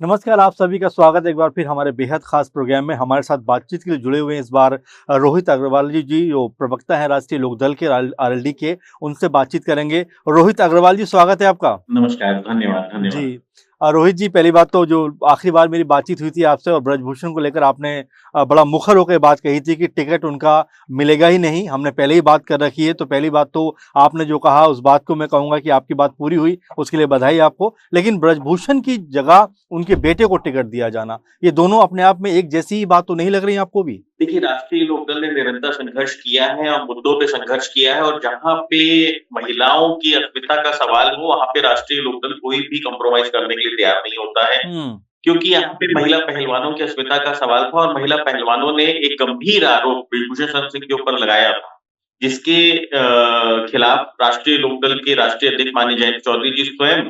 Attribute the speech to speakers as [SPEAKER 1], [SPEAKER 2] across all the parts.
[SPEAKER 1] नमस्कार, आप सभी का स्वागत है एक बार फिर हमारे बेहद खास प्रोग्राम में। हमारे साथ बातचीत के लिए जुड़े हुए हैं इस बार रोहित अग्रवाल जी जो प्रवक्ता हैं राष्ट्रीय लोकदल के आरएलडी के, उनसे बातचीत करेंगे। रोहित अग्रवाल जी, स्वागत है आपका।
[SPEAKER 2] नमस्कार, धन्यवाद,
[SPEAKER 1] जी।
[SPEAKER 2] धन्यवाद।
[SPEAKER 1] रोहित जी, पहली बात तो जो आखिरी बार मेरी बातचीत हुई थी आपसे और ब्रजभूषण को लेकर आपने बड़ा मुखर होकर बात कही थी कि टिकट उनका मिलेगा ही नहीं। हमने पहले ही बात कर रखी है, तो पहली बात तो आपने जो कहा उस बात को मैं कहूंगा कि आपकी बात पूरी हुई, उसके लिए बधाई आपको। लेकिन ब्रजभूषण की जगह उनके बेटे को टिकट दिया जाना, ये दोनों अपने आप में एक जैसी ही बात तो नहीं लग रही आपको भी?
[SPEAKER 2] देखिए, राष्ट्रीय लोकदल ने निरंतर संघर्ष किया है और मुद्दों पे संघर्ष किया है और जहाँ पे महिलाओं की अस्मिता का सवाल हो, वहाँ पे राष्ट्रीय लोकदल कोई भी कॉम्प्रोमाइज़ करने के लिए तैयार नहीं होता है।
[SPEAKER 1] हम्म।
[SPEAKER 2] क्योंकि यहाँ पे महिला पहलवानों की अस्मिता का सवाल था और महिला पहलवानों ने एक गंभीर आरोप ब्रिजभूषण शरण सिंह के ऊपर लगाया था, जिसके खिलाफ राष्ट्रीय लोकदल के राष्ट्रीय अध्यक्ष माननीय जयंत चौधरी जी स्वयं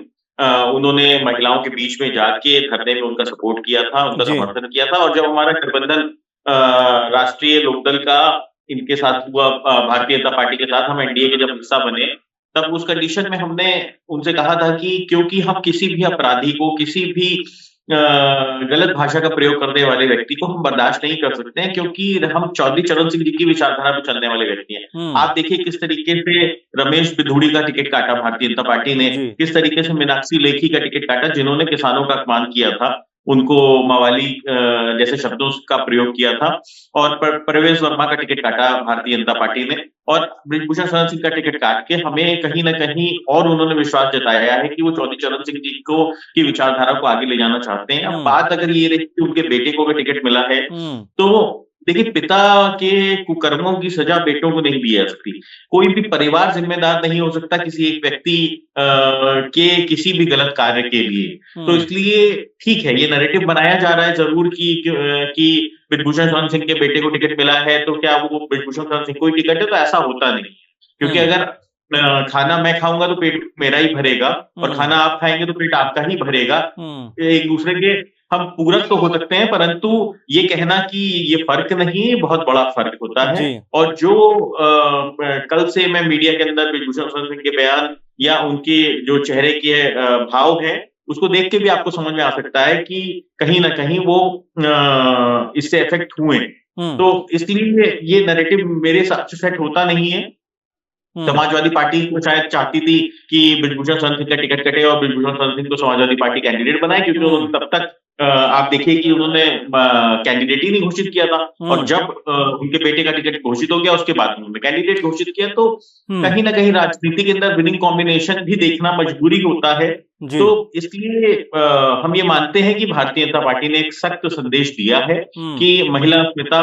[SPEAKER 2] उन्होंने महिलाओं के बीच में जाके धरने में उनका सपोर्ट किया था, उनका
[SPEAKER 1] जी।
[SPEAKER 2] समर्थन किया था और जब हमारा गठबंधन राष्ट्रीय लोकदल का इनके साथ हुआ, भारतीय जनता पार्टी के साथ हम एनडीए के जब हिस्सा बने, तब उस कंडीशन में हमने उनसे कहा था कि क्योंकि हम किसी भी अपराधी को, किसी भी गलत भाषा का प्रयोग करने वाले व्यक्ति को हम बर्दाश्त नहीं कर सकते हैं, क्योंकि हम चौधरी चरण सिंह जी की विचारधारा पे चलने वाले व्यक्ति हैं।
[SPEAKER 1] हम्म।
[SPEAKER 2] आप देखिए किस तरीके से रमेश बिधूड़ी का टिकट काटा भारतीय जनता पार्टी ने,
[SPEAKER 1] जी।
[SPEAKER 2] किस तरीके से मीनाक्षी लेखी का टिकट काटा, जिन्होंने किसानों का अपमान किया था, उनको मवाली जैसे शब्दों का प्रयोग किया था और परवेज वर्मा का टिकट काटा भारतीय जनता पार्टी ने और ब्रिजभूषण शरण सिंह का टिकट काट के हमें कहीं न कहीं और उन्होंने विश्वास जताया है कि वो चौधरी चरण सिंह जी को की विचारधारा को आगे ले जाना चाहते हैं। अब बात अगर ये रही कि उनके बेटे को अगर टिकट मिला है,
[SPEAKER 1] हम्म।
[SPEAKER 2] तो देखिए पिता के कुकर्मों की सजा बेटों को नहीं दी जा सकती। कोई भी परिवार जिम्मेदार नहीं हो सकता किसी एक व्यक्ति के किसी भी गलत कार्य के लिए। तो इसलिए ठीक है, ये नैरेटिव बनाया जा रहा है ज़रूर कि ब्रिजभूषण शरण सिंह के बेटे को टिकट मिला है, तो क्या वो ब्रिजभूषण शरण सिंह को ही टिकट है? तो ऐसा होता नहीं है। क्योंकि अगर खाना मैं खाऊँगा तो पेट मेरा ही भरेगा और खाना आप खाएँगे तो पेट आपका ही भरेगा। एक दूसरे के हम पूरक तो हो सकते हैं, परंतु ये कहना कि ये फ़र्क नहीं है, बहुत बड़ा फ़र्क होता है।
[SPEAKER 1] जी।
[SPEAKER 2] और जो कल से मैं मीडिया के अंदर ब्रिजभूषण शरण सिंह के बयान या उनके जो चेहरे के भाव हैं, उसको देख के भी आपको समझ में आ सकता है कि कहीं न कहीं वो इससे अफ़ेक्ट हुए हैं। तो इसलिए ये नैरेटिव मेरे हिसाब से सेट होता नहीं है। समाजवादी पार्टी तो शायद चाहती थी कि ब्रिजभूषण शरण सिंह का टिकट कटे और ब्रिजभूषण शरण सिंह को समाजवादी पार्टी कैंडिडेट बनाए, क्योंकि उन्होंने तब तक आप देखिए कि उन्होंने कैंडिडेट ही नहीं घोषित किया था और जब उनके बेटे का टिकट घोषित हो गया उसके बाद उन्होंने कैंडिडेट घोषित किया। तो कहीं न कहीं राजनीति के अंदर विनिंग कॉम्बिनेशन भी देखना मजबूरी होता है। तो इसलिए हम ये मानते हैं कि भारतीय जनता पार्टी ने एक सख्त संदेश दिया है कि महिला अस्मिता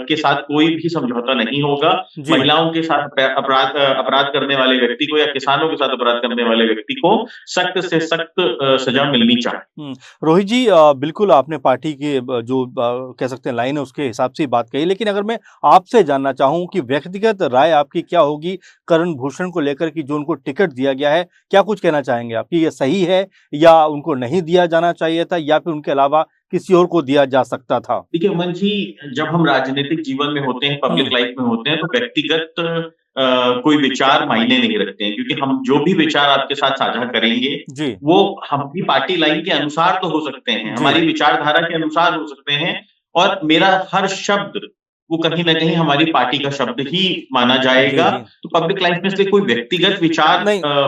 [SPEAKER 2] के साथ कोई भी समझौता नहीं होगा। महिलाओं के साथ अपराध करने वाले व्यक्ति को या किसानों के साथ अपराध करने वाले व्यक्ति को सख्त से सख्त सजा मिलनी चाहिए।
[SPEAKER 1] रोहित जी, बिल्कुल आपने पार्टी की जो कह सकते हैं लाइन है उसके हिसाब से ही बात कही, लेकिन अगर मैं आपसे जानना चाहूं कि व्यक्तिगत राय आपकी क्या होगी करण भूषण को लेकर कि जो उनको टिकट दिया गया है, क्या कुछ कहना चाहेंगे आप कि ये सही है या उनको नहीं दिया जाना चाहिए था या फिर उनके अलावा किसी और को दिया जा सकता था?
[SPEAKER 2] देखिए अमन जी, जब हम राजनीतिक जीवन में होते हैं, पब्लिक लाइफ में होते हैं, तो व्यक्तिगत कोई विचार मायने नहीं रखते हैं, क्योंकि हम जो भी विचार आपके साथ साझा करेंगे, वो हमारी पार्टी लाइन के अनुसार तो हो सकते हैं, हमारी विचारधारा के अनुसार हो सकते हैं और मेरा हर शब्द वो कहीं न कहीं हमारी पार्टी का शब्द ही माना जाएगा। तो पब्लिक लाइफ में इसलिए कोई व्यक्तिगत विचार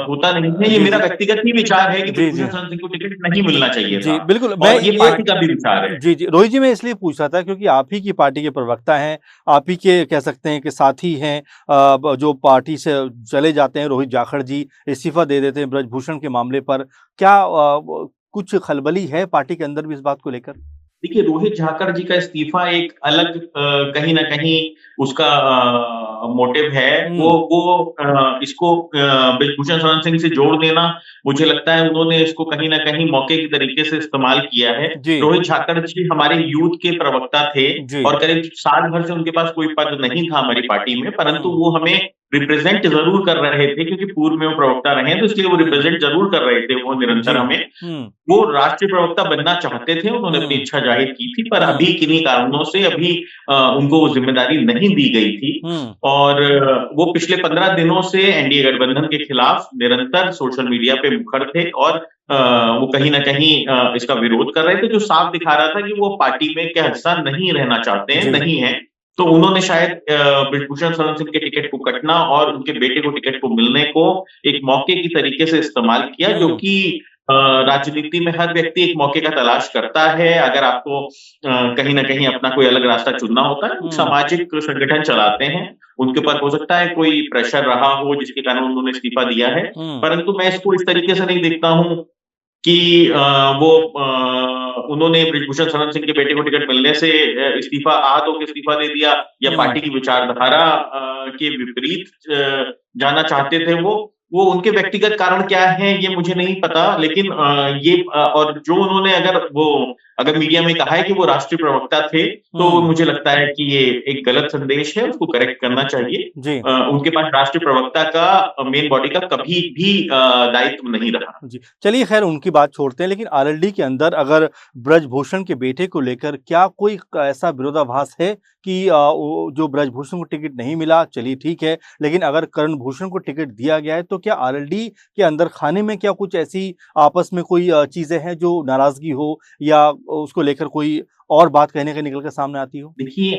[SPEAKER 2] होता नहीं है। ये मेरा व्यक्तिगत ही विचार है कि ब्रिजभूषण शरण सिंह को टिकट नहीं मिलना चाहिए था।
[SPEAKER 1] बिल्कुल,
[SPEAKER 2] और ये पार्टी का भी विचार है।
[SPEAKER 1] जी, रोहित जी, मैं इसलिए पूछ रहा था क्योंकि आप ही की पार्टी के प्रवक्ता हैं, आप ही के कह सकते हैं कि साथी हैं, जो पार्टी से चले जाते हैं। रोहित जाखड़ जी इस्तीफा दे देते हैं ब्रजभूषण के मामले पर। क्या कुछ खलबली है पार्टी के अंदर भी इस बात को लेकर?
[SPEAKER 2] देखिए, रोहित झाकड़ जी का इस्तीफा एक अलग कहीं न कहीं उसका मोटिव है। वो इसको ब्रिजभूषण शरण सिंह से जोड़ देना, मुझे लगता है उन्होंने इसको कहीं न कहीं मौके के तरीके से इस्तेमाल किया है। रोहित झाकड़ जी हमारे यूथ के प्रवक्ता थे और करीब साल भर से उनके पास कोई पद नहीं था हमारी पार्टी में, परंतु वो हमें रिप्रेजेंट ज़रूर कर रहे थे, क्योंकि पूर्व में वो प्रवक्ता रहे हैं, तो इसलिए वो रिप्रेजेंट ज़रूर कर रहे थे वो निरंतर हमें। वो राष्ट्रीय प्रवक्ता बनना चाहते थे, उन्होंने अपनी इच्छा जाहिर की थी, पर अभी किन्हीं कारणों से अभी उनको वो ज़िम्मेदारी नहीं दी गई थी और वो पिछले 15 दिनों से एनडीए गठबंधन के खिलाफ निरंतर सोशल मीडिया पे मुखर थे और वो कहीं ना कहीं इसका विरोध कर रहे थे, जो साफ दिखा रहा था कि वो पार्टी में के हिस्सा नहीं रहना चाहते हैं,
[SPEAKER 1] जी।
[SPEAKER 2] नहीं है। तो उन्होंने शायद ब्रिजभूषण शरण सिंह के टिकट को कटना और उनके बेटे को टिकट को मिलने को एक मौके की तरीके से इस्तेमाल किया, जो कि राजनीति में हर व्यक्ति एक मौके का तलाश करता है। अगर आपको कहीं ना कहीं अपना कोई अलग रास्ता चुनना होता है, सामाजिक संगठन चलाते हैं, उनके ऊपर हो सकता है कोई प्रेशर रहा हो जिसके कारण उन्होंने इस्तीफा दिया है, परंतु मैं इसको इस तरीके से नहीं देखता हूँ कि उन्होंने ब्रिजभूषण शरण सिंह के बेटे को टिकट मिलने से इस्तीफा आहत होकर इस्तीफा दे दिया, या पार्टी की विचारधारा के विपरीत जाना चाहते थे। वो उनके व्यक्तिगत कारण क्या है ये मुझे नहीं पता, लेकिन और जो उन्होंने अगर मीडिया में कहा है कि वो राष्ट्रीय प्रवक्ता थे, तो मुझे लगता है कि ये एक गलत संदेश है, उसको करेक्ट करना चाहिए।
[SPEAKER 1] जी।
[SPEAKER 2] उनके पास राष्ट्रीय प्रवक्ता का, मेन बॉडी का कभी भी दायित्व नहीं रहा।
[SPEAKER 1] जी, चलिए खैर उनकी बात छोड़ते हैं, लेकिन आरएलडी के अंदर अगर ब्रजभूषण के बेटे को लेकर क्या कोई ऐसा विरोधाभास है कि जो ब्रजभूषण को टिकट नहीं मिला, चलिए ठीक है, लेकिन अगर कर्णभूषण को टिकट दिया गया है तो क्या आरएलडी के अंदर खाने में क्या कुछ ऐसी आपस में कोई चीजें हैं जो नाराजगी हो या उसको लेकर कोई और बात कहने का निकल कर सामने आती हो?
[SPEAKER 2] देखिए,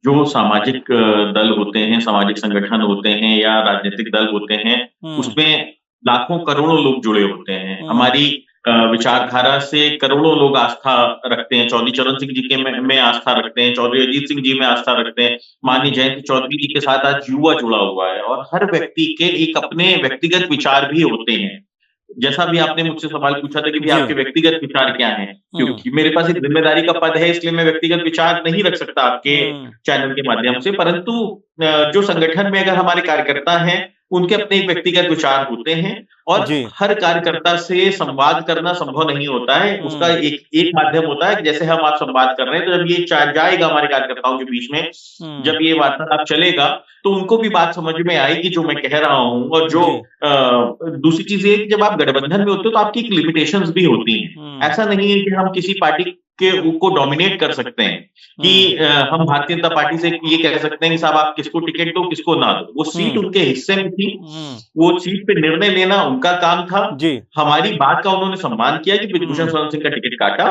[SPEAKER 2] जो सामाजिक दल होते हैं, सामाजिक संगठन होते हैं या राजनीतिक दल होते हैं, उसमें लाखों करोड़ों लोग जुड़े होते हैं। हमारी विचारधारा से करोड़ों लोग आस्था रखते हैं। चौधरी चरण सिंह जी के में आस्था रखते हैं, चौधरी अजीत सिंह जी में आस्था रखते हैं, माननीय जयंत चौधरी जी के साथ आज युवा जुड़ा हुआ है, और हर व्यक्ति के एक अपने व्यक्तिगत विचार भी होते हैं। जैसा भी आपने मुझसे सवाल पूछा था कि भी आपके व्यक्तिगत विचार क्या हैं? क्योंकि मेरे पास एक जिम्मेदारी का पद है, इसलिए मैं व्यक्तिगत विचार नहीं रख सकता आपके चैनल के माध्यम से, परंतु जो संगठन में अगर हमारे कार्यकर्ता हैं, उनके अपने एक व्यक्तिगत विचार होते हैं, और हर कार्यकर्ता से संवाद करना संभव नहीं होता है। उसका एक माध्यम होता है, जैसे हम आप संवाद कर रहे हैं, तो जब ये जाएगा हमारे कार्यकर्ताओं के बीच में, जब ये वार्तालाप चलेगा, तो उनको भी बात समझ में आएगी जो मैं कह रहा हूँ। और जो दूसरी चीज ये कि जब आप गठबंधन में होते हो तो आपकी एक लिमिटेशंस भी होती हैं। ऐसा नहीं है कि हम किसी पार्टी को डोमिनेट कर सकते हैं कि हम भारतीय जनता पार्टी से ये कह सकते हैं कि साहब आप किसको टिकट दो, किसको ना दो। वो सीट उनके हिस्से में थी, वो सीट पे निर्णय लेना उनका काम था। हमारी बात का उन्होंने सम्मान किया कि ब्रिजभूषण शरण सिंह का टिकट काटा,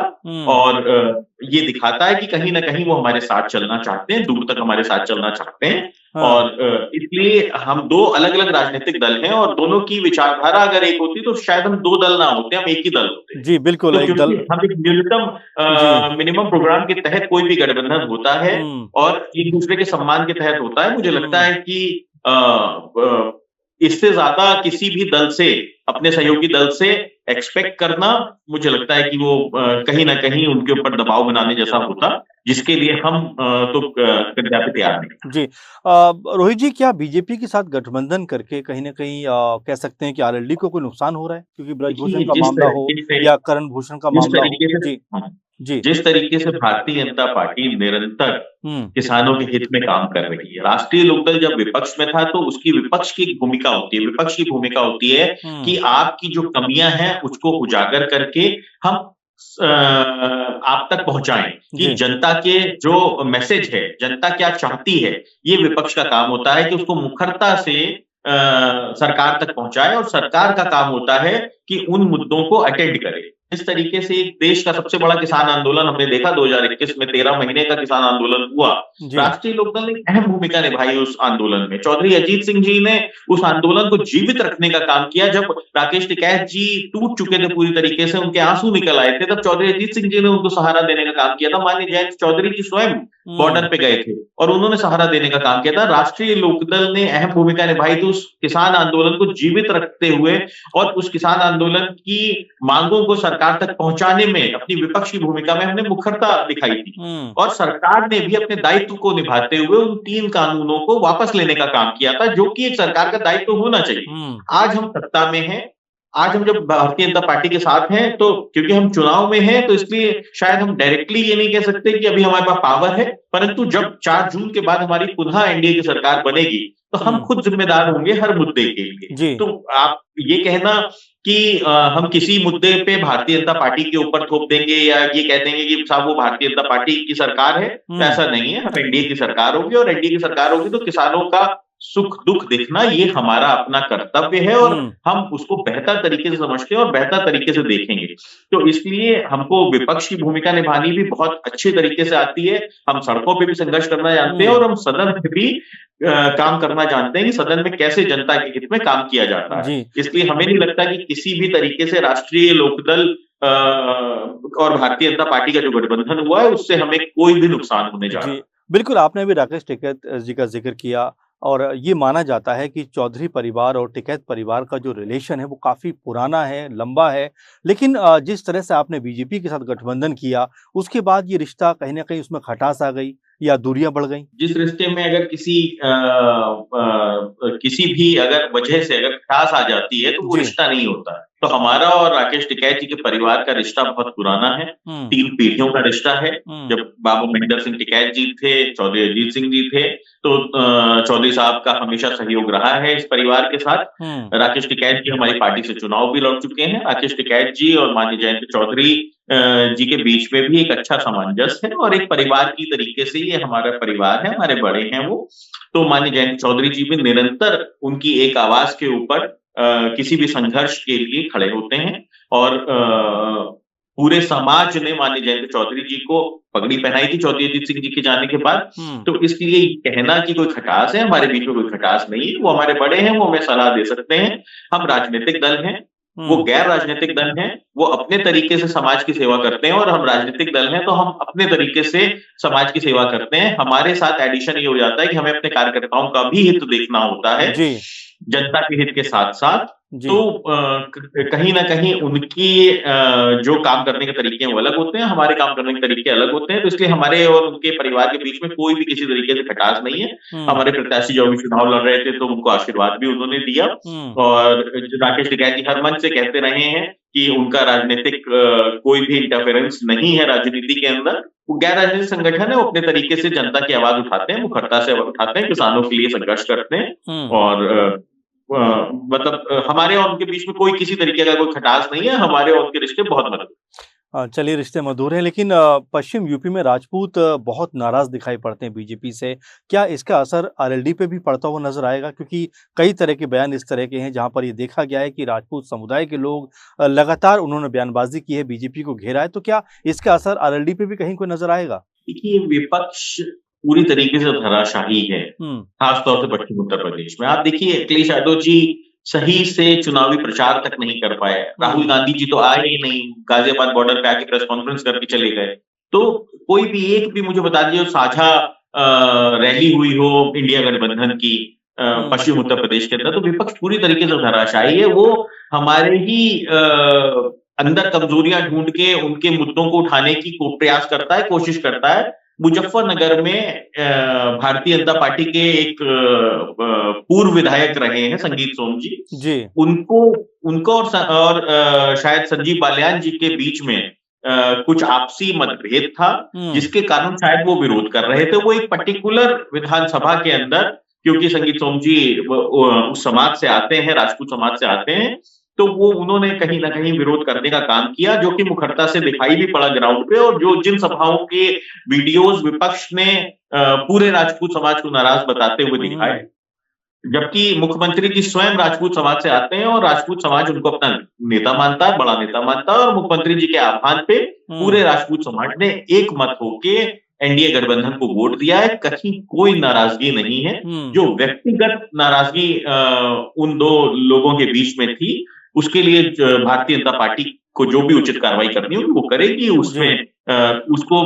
[SPEAKER 2] और ये दिखाता है कि कहीं ना कहीं वो हमारे साथ चलना चाहते हैं, दूर तक हमारे साथ चलना चाहते हैं। और इसलिए हम दो अलग अलग राजनीतिक दल हैं, और दोनों की विचारधारा अगर एक होती तो शायद हम दो दल ना होते, हम एक ही दल होते।
[SPEAKER 1] जी बिल्कुल,
[SPEAKER 2] तो
[SPEAKER 1] एक दल।
[SPEAKER 2] हम एक न्यूनतम मिनिमम प्रोग्राम के तहत कोई भी गठबंधन होता है, और एक दूसरे के सम्मान के तहत होता है। मुझे लगता है कि इससे ज्यादा किसी भी दल से, अपने सहयोगी दल से एक्सपेक्ट करना, मुझे लगता है कि वो कहीं ना कहीं उनके ऊपर दबाव बनाने जैसा होता, जिसके लिए हम तो कदापि तैयार नहीं।
[SPEAKER 1] जी, रोहित जी, क्या बीजेपी के साथ गठबंधन करके कहीं ना कहीं कह सकते हैं कि आरएलडी को कोई नुकसान हो रहा है, क्योंकि ब्रजभूषण का मामला हो या कर्णभूषण का मामला हो? जी,
[SPEAKER 2] जिस तरीके से भारतीय जनता पार्टी निरंतर किसानों के हित में काम कर रही है, राष्ट्रीय लोकदल जब विपक्ष में था तो उसकी विपक्ष की भूमिका होती है, विपक्ष की भूमिका होती है कि आपकी जो कमियां हैं उसको उजागर करके हम आप तक पहुंचाएं, कि जनता के जो मैसेज है, जनता क्या चाहती है, ये विपक्ष का काम होता है कि उसको मुखरता से सरकार तक पहुंचाए, और सरकार का काम होता है कि उन मुद्दों को अटेंड करे। इस तरीके से एक देश का सबसे बड़ा किसान आंदोलन हमने देखा 2021 में 13 महीने का किसान आंदोलन हुआ। राष्ट्रीय लोकदल ने अहम भूमिका निभाई उस आंदोलन में। चौधरी अजीत सिंह जी ने उस आंदोलन को जीवित रखने का काम किया। जब राकेश टिकैत जी टूट चुके थे पूरी तरीके से, उनके आंसू निकल आए थे, तब चौधरी अजीत सिंह जी ने उनको सहारा देने का काम किया था। माननीय जयंत चौधरी जी स्वयं बॉर्डर पे गए थे और उन्होंने सहारा देने का काम किया था। राष्ट्रीय लोकदल ने अहम भूमिका निभाई थी उस किसान आंदोलन को जीवित रखते हुए, और उस किसान आंदोलन की मांगों को सरकार तक पहुंचाने में अपनी विपक्ष की भूमिका में हमने मुखरता दिखाई थी। और सरकार ने भी अपने दायित्व को निभाते हुए उन 3 कानूनों को वापस लेने का काम किया था, जो कि एक सरकार का दायित्व होना चाहिए। आज हम सत्ता में हैं, आज हम जब भारतीय जनता पार्टी के साथ हैं, तो क्योंकि हम चुनाव में हैं, तो इसलिए शायद हम डायरेक्टली ये नहीं कह सकते कि अभी हमारे पास पावर है, परंतु जब 4 जून के बाद हमारी पुनः एनडीए की सरकार बनेगी, तो हम खुद जिम्मेदार होंगे हर मुद्दे के लिए। तो आप ये कहना कि हम किसी मुद्दे पे भारतीय जनता पार्टी के ऊपर थोप देंगे या ये कह देंगे कि साहब वो भारतीय जनता पार्टी की सरकार है, तो ऐसा नहीं है। हम एनडीए की सरकार होगी, और एनडीए की सरकार होगी तो किसानों का सुख दुख देखना ये हमारा अपना कर्तव्य है और
[SPEAKER 1] हम्म।
[SPEAKER 2] हम उसको बेहतर तरीके से समझते हैं और बेहतर तरीके से देखेंगे। तो इसलिए हमको विपक्ष की भूमिका निभानी भी बहुत अच्छे तरीके से आती है। हम सड़कों पे भी संघर्ष करना जानते हैं और हम सदन में भी काम करना जानते हैं कि सदन में कैसे जनता के हित में काम किया जाता है।
[SPEAKER 1] जी
[SPEAKER 2] इसलिए हमें नहीं लगता कि किसी भी तरीके से राष्ट्रीय लोकदल और भारतीय जनता पार्टी का जो गठबंधन हुआ है उससे हमें कोई भी नुकसान होने जा रहा है।
[SPEAKER 1] जी, बिल्कुल आपने अभी राकेश टिकैत जी का ज़िक्र किया और ये माना जाता है कि चौधरी परिवार और टिकैत परिवार का जो रिलेशन है वो काफ़ी पुराना है, लंबा है। लेकिन जिस तरह से आपने बीजेपी के साथ गठबंधन किया, उसके बाद ये रिश्ता कहीं न कहीं उसमें खटास आ गई या दूरियाँ बढ़ गईं?
[SPEAKER 2] जिस रिश्ते में अगर किसी भी अगर वजह से अगर खटास आ जाती है तो वो
[SPEAKER 1] जी।
[SPEAKER 2] रिश्ता नहीं होता है। तो हमारा और राकेश टिकैत जी के परिवार का रिश्ता बहुत पुराना है,
[SPEAKER 1] हुँ,
[SPEAKER 2] 3 पीढ़ियों का रिश्ता है।
[SPEAKER 1] हुँ,
[SPEAKER 2] जब बाबू महेंद्र सिंह टिकैत जी थे, चौधरी अजीत सिंह जी थे, तो चौधरी साहब का हमेशा सहयोग रहा है इस परिवार के साथ।
[SPEAKER 1] हुँ,
[SPEAKER 2] राकेश टिकैत जी हमारी पार्टी से चुनाव भी लड़ चुके हैं। राकेश टिकैत जी और माननीय जयंत चौधरी जी के बीच में भी एक अच्छा सामंजस्य है और एक परिवार की तरीके से ये हमारा परिवार है, हमारे बड़े हैं वो। तो माननीय जयंत चौधरी जी भी निरंतर उनकी एक आवाज के ऊपर किसी भी संघर्ष के लिए खड़े होते हैं और पूरे समाज ने माननीय जयंत चौधरी जी को पगड़ी पहनाई थी चौधरी अजीत सिंह जी के जाने के बाद।
[SPEAKER 1] हुँ,
[SPEAKER 2] तो इसलिए कहना कि कोई खटास है, हमारे बीच में कोई खटास नहीं है। वो हमारे बड़े हैं, वो हमें सलाह दे सकते हैं। हम राजनीतिक दल हैं, वो
[SPEAKER 1] हुँ,
[SPEAKER 2] गैर राजनीतिक दल हैं, वो अपने तरीके से समाज की सेवा करते हैं और हम राजनीतिक दल हैं, तो हम अपने तरीके से समाज की सेवा करते हैं। हमारे साथ एडिशन ये हो जाता है कि हमें अपने कार्यकर्ताओं का भी हित देखना होता है,
[SPEAKER 1] जी,
[SPEAKER 2] जनता के हित के साथ-साथ।
[SPEAKER 1] जी,
[SPEAKER 2] तो कहीं न कहीं उनकी जो काम करने के तरीके हैं वो अलग होते हैं, हमारे काम करने के तरीके अलग होते हैं, तो इसलिए हमारे और उनके परिवार के बीच में कोई भी किसी तरीके से खटास नहीं है।
[SPEAKER 1] हुँ,
[SPEAKER 2] हमारे प्रत्याशी जो अभी चुनाव लड़ रहे थे, तो उनको आशीर्वाद भी उन्होंने दिया
[SPEAKER 1] हुँ,
[SPEAKER 2] और जो राकेश टिकैत जी हर मंच से कहते रहे हैं कि उनका राजनीतिक कोई भी इंटरफेरेंस नहीं है राजनीति के अंदर। वो गैर राजनीतिक संगठन है, वो अपने तरीके से जनता की आवाज उठाते हैं, मुखरता से उठाते हैं, किसानों के लिए संघर्ष करते हैं
[SPEAKER 1] हुँ।
[SPEAKER 2] और मतलब हमारे और उनके बीच में कोई किसी तरीके का कोई खटास नहीं है, हमारे और उनके रिश्ते बहुत मधुर हैं।
[SPEAKER 1] चलिए रिश्ते मधुर हैं लेकिन पश्चिम यूपी में राजपूत बहुत नाराज़ दिखाई पड़ते हैं बीजेपी से। क्या इसका असर आरएलडी पे भी पड़ता हुआ नज़र आएगा? क्योंकि कई तरह के बयान इस तरह के हैं जहाँ पर ये देखा गया है कि राजपूत समुदाय के लोग लगातार उन्होंने बयानबाज़ी की है, बीजेपी को घेरा है। तो क्या इसका असर आरएलडी पे भी कहीं कोई नज़र आएगा?
[SPEAKER 2] देखिए, विपक्ष पूरी तरीके से धराशायी है,
[SPEAKER 1] हुँ,
[SPEAKER 2] खास तौर से पश्चिम उत्तर प्रदेश में। आप देखिए अखिलेश यादव जी सही से चुनावी प्रचार तक नहीं कर पाए। राहुल
[SPEAKER 1] हुँ,
[SPEAKER 2] गांधी जी तो आए ही नहीं, गाजियाबाद बॉर्डर पे आके प्रेस कॉन्फ्रेंस करके चले गए। तो कोई भी एक भी मुझे बता दीजिए साझा रैली हुई हो इंडिया गठबंधन की
[SPEAKER 1] हुँ,
[SPEAKER 2] पश्चिम उत्तर प्रदेश के अंदर, तो विपक्ष पूरी तरीके से धराशायी है। वो हमारे ही अंदर कमजोरियां ढूंढ के उनके मुद्दों को उठाने की प्रयास करता है, कोशिश करता है। मुजफ्फरनगर में भारतीय जनता पार्टी के एक पूर्व विधायक रहे हैं संगीत सोम जी।
[SPEAKER 1] जी।
[SPEAKER 2] उनको उनको शायद संजीव बालियान जी के बीच में कुछ आपसी मतभेद था,
[SPEAKER 1] हुँ,
[SPEAKER 2] जिसके कारण शायद वो विरोध कर रहे थे। वो एक पर्टिकुलर विधानसभा के अंदर क्योंकि संगीत सोम जी उस समाज से आते हैं, राजपूत समाज से आते हैं, तो वो उन्होंने कहीं न कहीं विरोध करने का काम किया, जो कि मुखरता से दिखाई भी पड़ा ग्राउंड पे और जो जिन सभाओं के वीडियोज़ विपक्ष ने पूरे राजपूत समाज को नाराज़ बताते हुए दिखाए।
[SPEAKER 1] हुँ,
[SPEAKER 2] जबकि मुख्यमंत्री जी स्वयं राजपूत समाज से आते हैं और राजपूत समाज उनको अपना नेता मानता है, बड़ा नेता मानता है और मुख्यमंत्री जी के आह्वान पे
[SPEAKER 1] हुँ,
[SPEAKER 2] पूरे राजपूत समाज ने एक मत होके एनडीए गठबंधन को वोट दिया है। कहीं कोई नाराजगी नहीं है।
[SPEAKER 1] हुँ।
[SPEAKER 2] जो व्यक्तिगत नाराजगी उन 2 लोगों के बीच में थी, उसके लिए भारतीय जनता पार्टी को जो भी उचित कार्रवाई करनी होगी वो करेगी।
[SPEAKER 1] जी।
[SPEAKER 2] उसमें उसको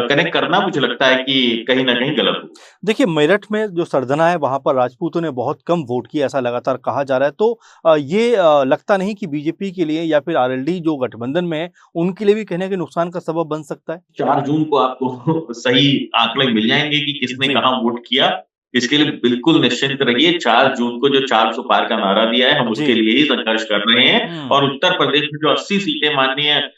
[SPEAKER 2] कनेक्ट करना मुझे लगता है कि कहीं न कहीं गलत होगा।
[SPEAKER 1] देखिए, मेरठ में जो सरगना है, वहाँ पर राजपूतों ने बहुत कम वोट किए, ऐसा लगातार कहा जा रहा है। तो ये लगता नहीं कि बीजेपी के लिए या फिर आरएलडी जो गठबंधन में है, उनके लिए भी कहीं न कहीं नुकसान का सबब बन सकता है?
[SPEAKER 2] 4 जून को आपको सही आंकड़े मिल जाएँगे कि किसने
[SPEAKER 1] जी।
[SPEAKER 2] कहाँ वोट किया। इसके लिए बिल्कुल निश्चिंत रहिए। 4 जून को जो 400 पार का नारा दिया है, हम उसके
[SPEAKER 1] जी।
[SPEAKER 2] लिए ही संघर्ष कर रहे हैं
[SPEAKER 1] हुँ,
[SPEAKER 2] और उत्तर प्रदेश में जो 80 सीटें माननीय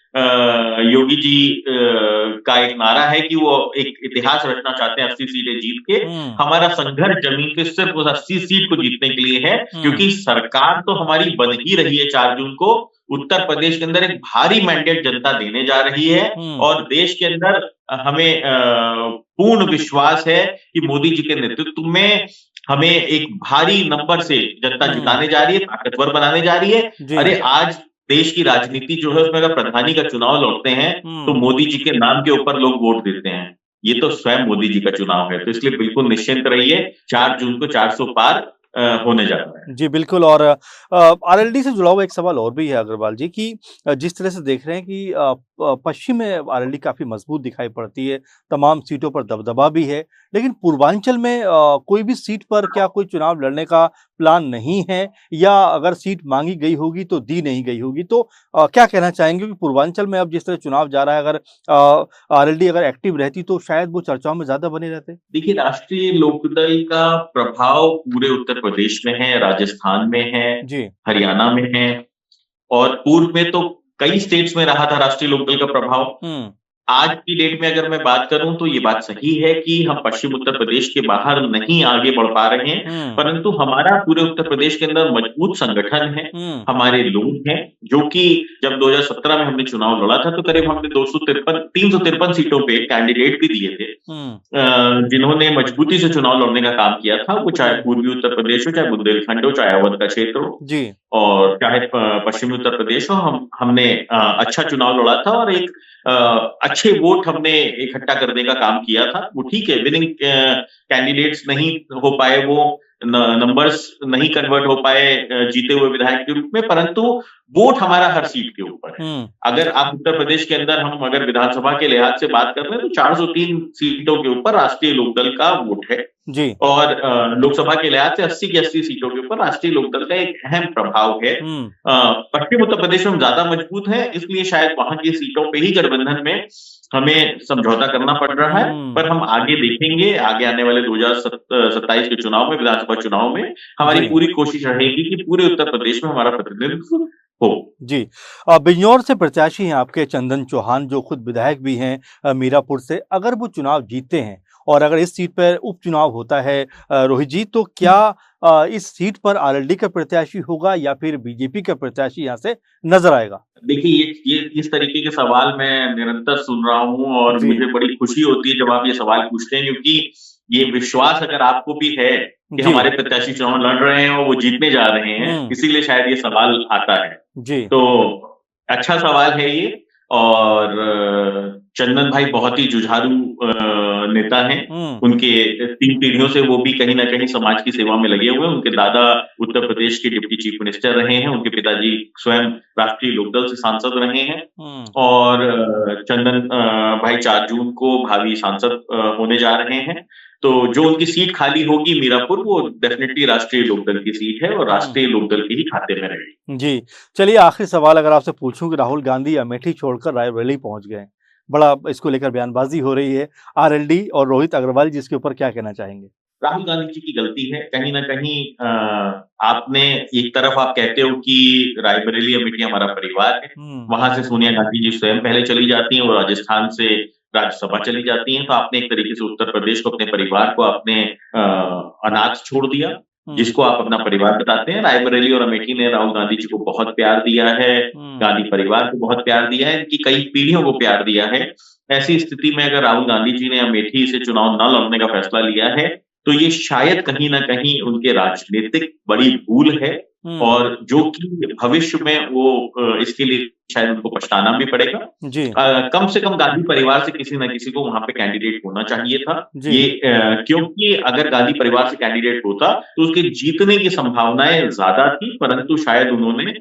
[SPEAKER 2] योगी जी का एक नारा है कि वो एक इतिहास रचना चाहते हैं 80 सीटें जीत के।
[SPEAKER 1] हुँ,
[SPEAKER 2] हमारा संघर्ष जमीन पे सिर्फ उस 80 सीट को जीतने के लिए है,
[SPEAKER 1] हुँ,
[SPEAKER 2] क्योंकि सरकार तो हमारी बन ही रही है 4 जून को। उत्तर प्रदेश के अंदर एक भारी मैंडेट जनता देने जा रही है
[SPEAKER 1] हुँ,
[SPEAKER 2] और देश के अंदर हमें पूर्ण विश्वास है कि मोदी जी के नेतृत्व में हमें एक भारी नंबर से जनता जिताने जा रही है, ताकतवर बनाने जा रही है।
[SPEAKER 1] जी।
[SPEAKER 2] अरे आज देश की राजनीति जो है उसमें अगर प्रधानी का चुनाव लड़ते हैं तो मोदी जी के नाम के ऊपर लोग वोट देते हैं। ये तो स्वयं मोदी जी का चुनाव है, तो इसलिए बिल्कुल निश्चिंत रहिए, 4 जून को 400 पार होने जा रहा है।
[SPEAKER 1] जी, बिल्कुल। और आरएलडी से जुड़ा हुआ एक सवाल और भी है अग्रवाल जी कि जिस तरह से देख रहे हैं कि पश्चिम में आरएलडी काफ़ी मज़बूत दिखाई पड़ती है, तमाम सीटों पर दबदबा भी है, लेकिन पूर्वांचल में कोई भी सीट पर क्या कोई चुनाव लड़ने का प्लान नहीं है या अगर सीट माँगी गई होगी तो दी नहीं गई होगी? तो क्या कहना चाहेंगे कि पूर्वांचल में अब जिस तरह चुनाव जा रहा है, अगर आरएलडी अगर एक्टिव रहती तो शायद वो चर्चाओं में ज़्यादा बने रहते?
[SPEAKER 2] देखिए, राष्ट्रीय लोकदल का प्रभाव पूरे उत्तर प्रदेश में है, राजस्थान में है,
[SPEAKER 1] जी।
[SPEAKER 2] हरियाणा में है और पूर्व में तो कई स्टेट्स में रहा था राष्ट्रीय लोकदल का प्रभाव।
[SPEAKER 1] हुँ,
[SPEAKER 2] आज की डेट में अगर मैं बात करूं तो ये बात सही है कि हम पश्चिम उत्तर प्रदेश के बाहर नहीं आगे बढ़ पा रहे हैं,
[SPEAKER 1] हुँ,
[SPEAKER 2] परंतु हमारा पूरे उत्तर प्रदेश के अंदर मजबूत संगठन है,
[SPEAKER 1] हुँ,
[SPEAKER 2] हमारे लोग हैं, जो कि जब 2017 में हमने चुनाव लड़ा था तो करीब हमने 353 सीटों पे कैंडिडेट भी दिए थे,
[SPEAKER 1] हुँ,
[SPEAKER 2] जिन्होंने मजबूती से चुनाव लड़ने का काम किया था, वो चाहे
[SPEAKER 1] हुँ,
[SPEAKER 2] पूर्वी उत्तर प्रदेश हो, चाहे बुंदेलखंड हो, चाहे अवध का क्षेत्र हो
[SPEAKER 1] जी।
[SPEAKER 2] और चाहे पश्चिमी उत्तर प्रदेश हो। हमने अच्छा चुनाव लड़ा था और एक अ, अच्छे वोट हमने इकट्ठा करने का काम किया था। वो ठीक है, विनिंग कैंडिडेट्स नहीं हो पाए, वो नंबर्स नहीं कन्वर्ट हो पाए जीते हुए विधायक के रूप में, परंतु वोट हमारा हर सीट के ऊपर है।
[SPEAKER 1] हुँ,
[SPEAKER 2] अगर आप उत्तर प्रदेश के अंदर हम अगर विधानसभा के लिहाज से बात कर रहे हैं तो 403 सीटों के ऊपर राष्ट्रीय लोकदल का वोट है
[SPEAKER 1] जी।
[SPEAKER 2] और लोकसभा के लिहाज से 80 की 80 सीटों के ऊपर राष्ट्रीय लोकदल का एक अहम प्रभाव है।
[SPEAKER 1] हुँ,
[SPEAKER 2] पश्चिम उत्तर प्रदेश में हम ज्यादा मजबूत हैं, इसलिए शायद वहां की सीटों पे ही गठबंधन में हमें समझौता करना पड़ रहा है,
[SPEAKER 1] हुँ,
[SPEAKER 2] पर हम आगे देखेंगे, आगे आने वाले 2027 के चुनाव में, विधानसभा चुनाव में हमारी
[SPEAKER 1] जी।
[SPEAKER 2] पूरी कोशिश रहेगी कि पूरे उत्तर प्रदेश में हमारा प्रतिनिधित्व हो।
[SPEAKER 1] जी। बिजनौर से प्रत्याशी हैं आपके चंदन चौहान, जो खुद विधायक भी हैं मीरापुर से। अगर वो चुनाव जीतते हैं और अगर इस सीट पर उपचुनाव होता है रोहित जी, तो क्या इस सीट पर आरएलडी का प्रत्याशी होगा या फिर बीजेपी का प्रत्याशी यहाँ से नज़र आएगा?
[SPEAKER 2] देखिए, ये इस तरीके के सवाल मैं निरंतर सुन रहा हूँ और
[SPEAKER 1] जी,
[SPEAKER 2] मुझे बड़ी खुशी होती है जब आप ये सवाल पूछते हैं, क्योंकि ये विश्वास अगर आपको भी है कि
[SPEAKER 1] जी।
[SPEAKER 2] हमारे प्रत्याशी चुनाव लड़ रहे हैं और वो जीतने जा रहे हैं,
[SPEAKER 1] हुँ,
[SPEAKER 2] इसीलिए शायद ये सवाल आता है।
[SPEAKER 1] जी।
[SPEAKER 2] तो अच्छा सवाल है ये और चंदन भाई बहुत ही जुझारू नेता हैं।
[SPEAKER 1] हुँ,
[SPEAKER 2] उनके 3 पीढ़ियों से वो भी कहीं न कहीं समाज की सेवा में लगे हुए हैं। उनके दादा उत्तर प्रदेश के डिप्टी चीफ मिनिस्टर रहे हैं, उनके पिताजी स्वयं राष्ट्रीय लोकदल से सांसद रहे हैं
[SPEAKER 1] हुँ,
[SPEAKER 2] और चंदन भाई 4 जून को भावी सांसद होने जा रहे हैं। तो जो उनकी सीट खाली होगी मीरापुर, वो डेफिनिटली राष्ट्रीय लोकदल की सीट है और
[SPEAKER 1] हुँ।
[SPEAKER 2] राष्ट्रीय लोकदल के ही खाते में रहेगी।
[SPEAKER 1] जी। चलिए, आखिरी सवाल अगर आपसे पूछूँ कि राहुल गांधी अमेठी छोड़कर रायबरेली पहुँच गए हैं। बड़ा इसको लेकर बयानबाज़ी हो रही है। आरएलडी और रोहित अग्रवाल जी इसके ऊपर क्या कहना चाहेंगे?
[SPEAKER 2] राहुल गांधी जी की गलती है। कहीं न कहीं आपने एक तरफ आप कहते हो कि रायबरेली अमेठी हमारा परिवार है।
[SPEAKER 1] हुँ,
[SPEAKER 2] वहाँ से सोनिया गांधी जी स्वयं पहले चली जाती हैं और राजस्थान से राज्यसभा चली जाती हैं। तो आपने एक तरीके से उत्तर प्रदेश को, अपने परिवार को आपने अनाथ छोड़ दिया,
[SPEAKER 1] हुँ,
[SPEAKER 2] जिसको आप अपना परिवार बताते हैं। रायबरेली और अमेठी ने राहुल गांधी जी को बहुत प्यार दिया है,
[SPEAKER 1] हुँ,
[SPEAKER 2] गांधी परिवार को बहुत प्यार दिया है, इनकी कई पीढ़ियों को प्यार दिया है। ऐसी स्थिति में अगर राहुल गांधी जी ने अमेठी से चुनाव न लड़ने का फैसला लिया है, तो ये शायद कहीं न कहीं उनके राजनीतिक बड़ी भूल है
[SPEAKER 1] हुँ।
[SPEAKER 2] और जो कि भविष्य में वो इसके लिए शायद उनको पछताना भी पड़ेगा।
[SPEAKER 1] जी,
[SPEAKER 2] कम से कम गांधी परिवार से किसी न किसी को वहाँ पे कैंडिडेट होना चाहिए था।
[SPEAKER 1] जी।
[SPEAKER 2] क्योंकि अगर गांधी परिवार से कैंडिडेट होता, तो उसके जीतने की संभावनाएँ ज़्यादा थी, परंतु शायद उन्होंने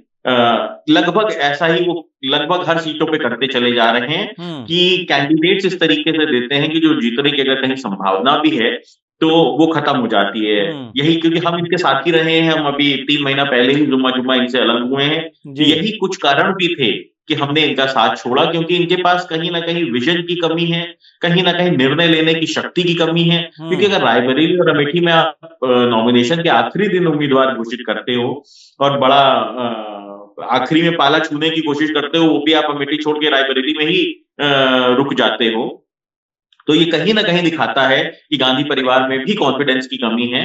[SPEAKER 2] लगभग ऐसा ही वो लगभग हर सीटों पे करते चले जा रहे हैं
[SPEAKER 1] हुँ,
[SPEAKER 2] कि कैंडिडेट्स इस तरीके से देते हैं कि जो जीतने की अगर कहीं संभावना भी है, तो वो खत्म हो जाती है।
[SPEAKER 1] हुँ।
[SPEAKER 2] यही क्योंकि हम इनके साथ ही रहे हैं, हम अभी 3 महीना पहले ही जुम्मा-जुम्मा इनसे अलग हुए हैं।
[SPEAKER 1] जी।
[SPEAKER 2] यही कुछ कारण भी थे कि हमने इनका साथ छोड़ा, क्योंकि इनके पास कहीं न कहीं विज़न की कमी है, कहीं न कहीं निर्णय लेने की शक्ति की कमी है। क्योंकि
[SPEAKER 1] हुँ,
[SPEAKER 2] अगर रायबरेली और अमेठी में आप नॉमिनेशन के आखिरी दिन उम्मीदवार घोषित करते हो और बड़ा आखिरी में पाला छूने की कोशिश करते हो, वो भी आप अमेठी छोड़ के रायबरेली में ही रुक जाते हो। तो ये कहीं न कहीं दिखाता है कि गांधी परिवार में भी कॉन्फिडेंस की कमी है,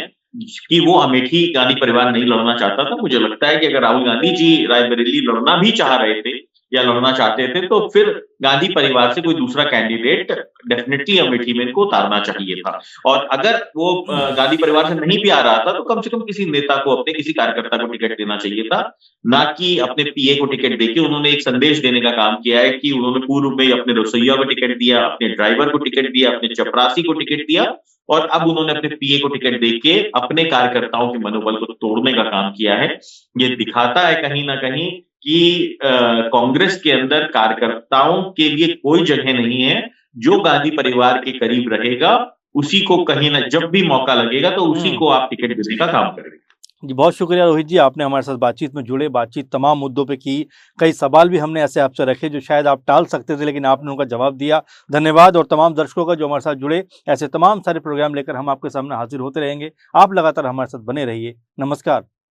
[SPEAKER 2] कि वो अमेठी गांधी परिवार नहीं लड़ना चाहता था। मुझे लगता है कि अगर राहुल गांधी जी रायबरेली लड़ना भी चाह रहे थे, या लड़ना चाहते थे, तो फिर गांधी परिवार से कोई दूसरा कैंडिडेट डेफिनेटली अमेठी में इनको उतारना चाहिए था। और अगर वो गांधी परिवार से नहीं भी आ रहा था, तो कम से कम किसी नेता को, अपने किसी कार्यकर्ता को टिकट देना चाहिए था, ना कि अपने पीए को टिकट देके। उन्होंने एक संदेश देने का काम किया है कि उन्होंने पूर्व में अपने रसोइया को टिकट दिया, अपने ड्राइवर को टिकट दिया, अपने चपरासी को टिकट दिया, और अब उन्होंने अपने पीए को टिकट देके अपने कार्यकर्ताओं के मनोबल को तोड़ने का काम किया है। ये दिखाता है कहीं ना कहीं कि कांग्रेस के अंदर कार्यकर्ताओं के लिए कोई जगह नहीं है। जो गांधी परिवार के करीब रहेगा, उसी को कहीं ना, जब भी मौका लगेगा तो उसी को आप टिकट देने का काम करेंगे।
[SPEAKER 1] जी, बहुत शुक्रिया रोहित जी, आपने हमारे साथ बातचीत में जुड़े, बातचीत तमाम मुद्दों पे की। कई सवाल भी हमने ऐसे आपसे रखे जो शायद आप टाल सकते थे, लेकिन आपने उनका जवाब दिया। धन्यवाद। और तमाम दर्शकों का जो हमारे साथ जुड़े, ऐसे तमाम सारे प्रोग्राम लेकर हम आपके सामने हाजिर होते रहेंगे। आप लगातार हमारे साथ बने रहिए। नमस्कार।